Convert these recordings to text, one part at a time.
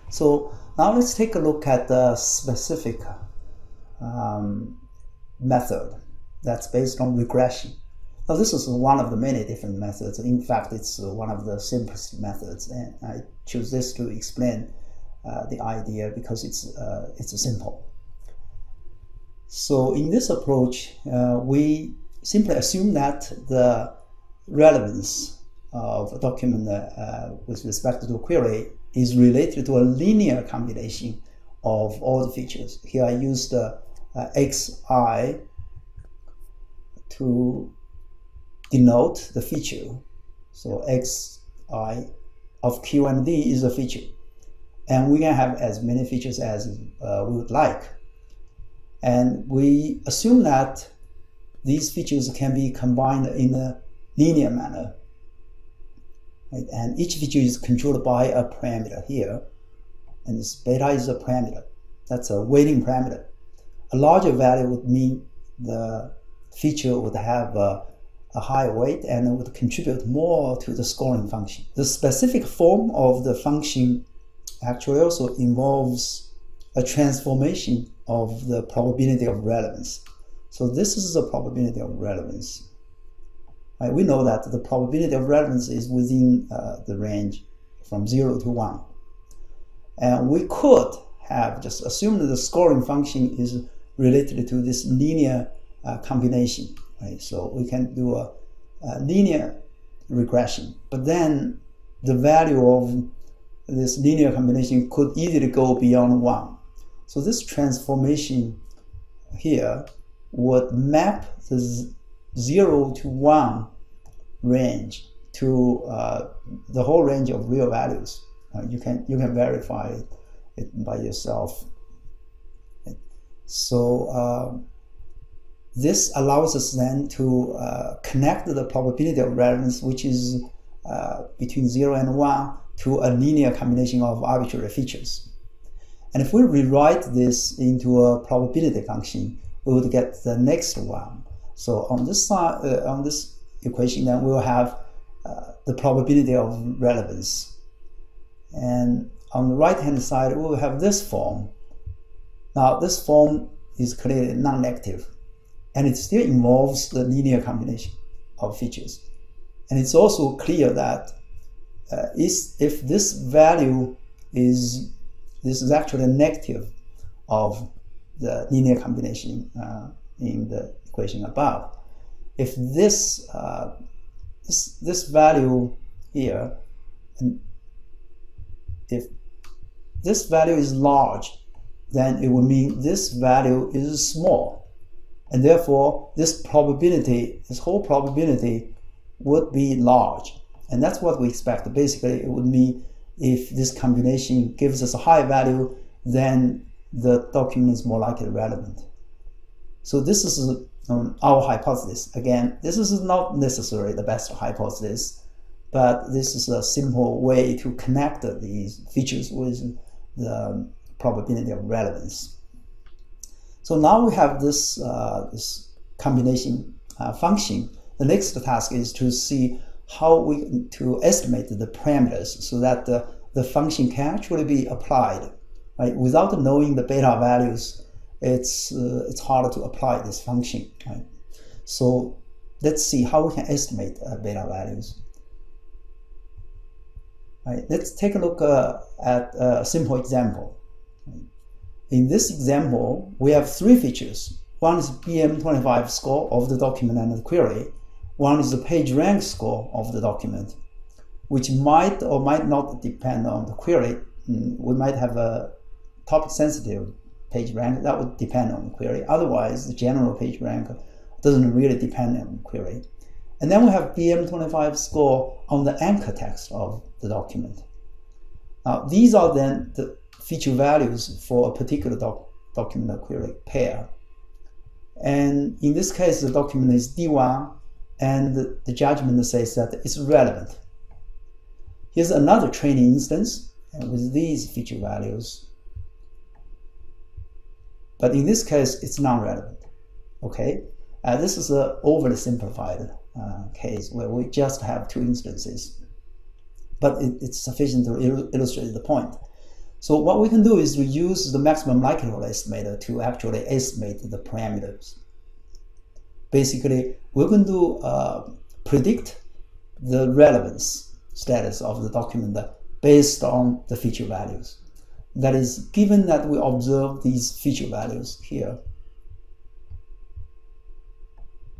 So now let's take a look at the specific method that's based on regression. Now this is one of the many different methods. In fact, it's one of the simplest methods, and I choose this to explain the idea because it's simple. So in this approach, we simply assume that the relevance of a document with respect to the query is related to a linear combination of all the features. Here I used xi to denote the feature. So xi of q and d is a feature. And we can have as many features as we would like. And we assume that these features can be combined in a linear manner. Right? And each feature is controlled by a parameter here. And this beta is a parameter. That's a weighting parameter. A larger value would mean the feature would have a higher weight and would contribute more to the scoring function. The specific form of the function actually also involves a transformation of the probability of relevance. So this is the probability of relevance. Right? We know that the probability of relevance is within the range from 0 to 1. And we could have just assumed that the scoring function is related to this linear combination. Right? So we can do a linear regression, but then the value of this linear combination could easily go beyond 1. So this transformation here would map the 0 to 1 range to the whole range of real values. You can verify it by yourself. So this allows us then to connect the probability of relevance, which is between 0 and 1, to a linear combination of arbitrary features. And if we rewrite this into a probability function, we would get the next one. So on this side, on this equation, then we'll have the probability of relevance. And on the right-hand side, we will have this form. Now, this form is clearly non-negative, and it still involves the linear combination of features. And it's also clear that if this value is actually negative of the linear combination in the equation above. If this value here, and if this value is large, then it would mean this value is small, and therefore this whole probability would be large. And that's what we expect. Basically, it would mean if this combination gives us a high value, then the document is more likely relevant. So this is our hypothesis. Again, this is not necessarily the best hypothesis, but this is a simple way to connect these features with the probability of relevance. So now we have this, this combination function. The next task is to see how to estimate the parameters so that the function can actually be applied. Right? Without knowing the beta values, it's harder to apply this function. Right? So let's see how we can estimate beta values. Right? Let's take a look at a simple example. Right? In this example, we have 3 features. One is BM25 score of the document and the query. One is the page rank score of the document, which might or might not depend on the query. We might have a topic sensitive page rank that would depend on the query. Otherwise, the general page rank doesn't really depend on the query. And then we have BM25 score on the anchor text of the document. Now, these are then the feature values for a particular document or query pair. And in this case, the document is D1, and the judgment says that it's relevant. Here's another training instance with these feature values. But in this case, it's non-relevant. Okay, this is an overly simplified case where we just have 2 instances, but it's sufficient to illustrate the point. So what we can do is we use the maximum likelihood estimator to actually estimate the parameters. Basically, we're going to predict the relevance status of the document based on the feature values. That is, given that we observe these feature values here,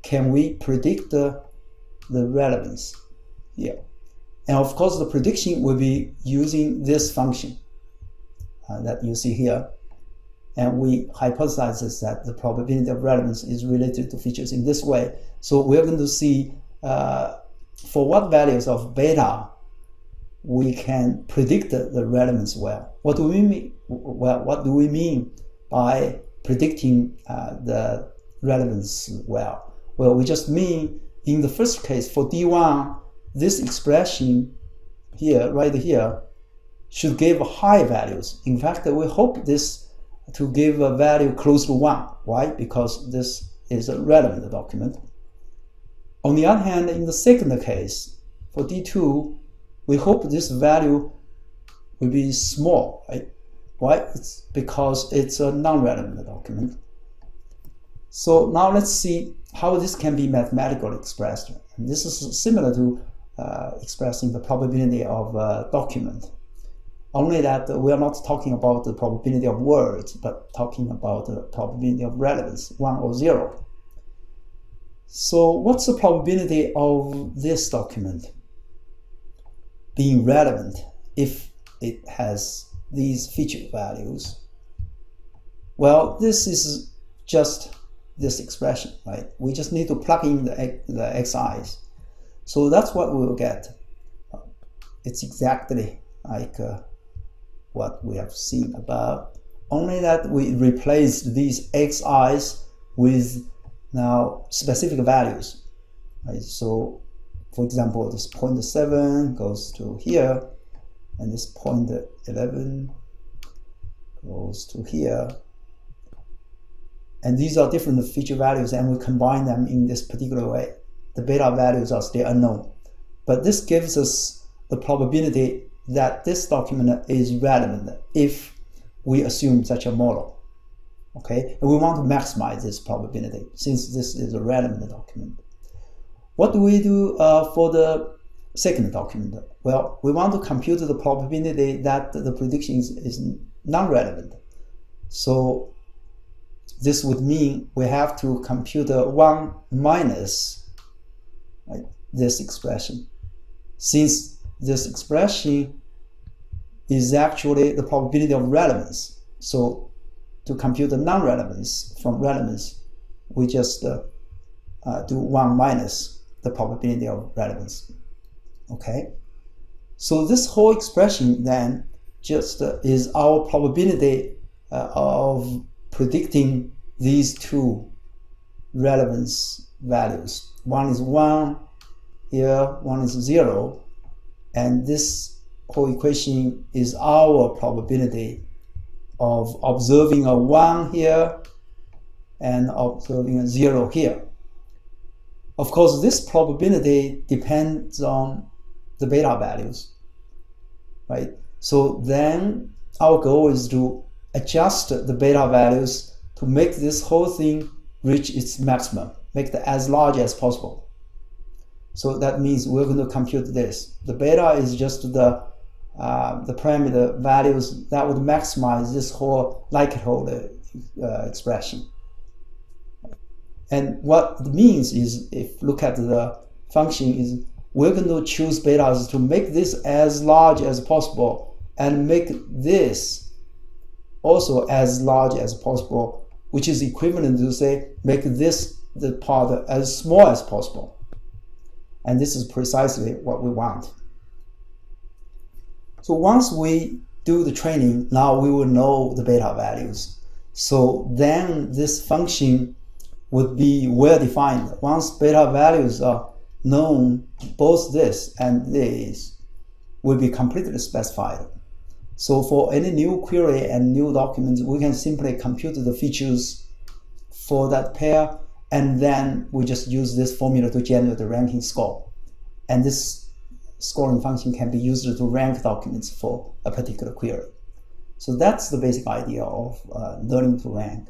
can we predict the relevance here? And of course, the prediction will be using this function that you see here. And we hypothesize that the probability of relevance is related to features in this way. So we're going to see for what values of beta we can predict the relevance well. What do we mean? Well, what do we mean by predicting the relevance well? Well, we just mean in the first case for D1, this expression here, right here, should give high values. In fact, we hope this to give a value close to 1. Why? Because this is a relevant document. On the other hand, in the second case, for D2, we hope this value will be small, right? Why? It's because it's a non-relevant document. So now let's see how this can be mathematically expressed. And this is similar to expressing the probability of a document. Only that we are not talking about the probability of words, but talking about the probability of relevance, 1 or 0. So what's the probability of this document being relevant if it has these feature values? Well, this is just this expression, right? We just need to plug in the xi's. So that's what we will get. It's exactly like what we have seen above, only that we replace these xi's with now specific values, right? So for example, this 0.7 goes to here, and this 0.11 goes to here. And these are different feature values, and we combine them in this particular way. The beta values are still unknown, but this gives us the probability that this document is relevant if we assume such a model. Okay, and we want to maximize this probability since this is a relevant document. What do we do for the second document? Well, we want to compute the probability that the prediction is non-relevant. So this would mean we have to compute 1 minus, right, this expression. Since this expression is actually the probability of relevance, so to compute the non-relevance from relevance, we just do 1 minus the probability of relevance. Okay, so this whole expression then just is our probability of predicting these two relevance values. One is 1 here, one is 0, and this whole equation is our probability of observing a 1 here and observing a 0 here. Of course, this probability depends on the beta values, right? So then our goal is to adjust the beta values to make this whole thing reach its maximum, make it as large as possible. So that means we're going to compute this. The beta is just the parameter values that would maximize this whole likelihood expression. And what it means is, if you look at the function, is we're going to choose betas to make this as large as possible and make this also as large as possible, which is equivalent to say make this the part as small as possible. And this is precisely what we want. So once we do the training, now we will know the beta values. So then this function would be well defined. Once beta values are known, both this and this will be completely specified. So for any new query and new documents, we can simply compute the features for that pair, and then we just use this formula to generate the ranking score. And this scoring function can be used to rank documents for a particular query. So that's the basic idea of learning to rank.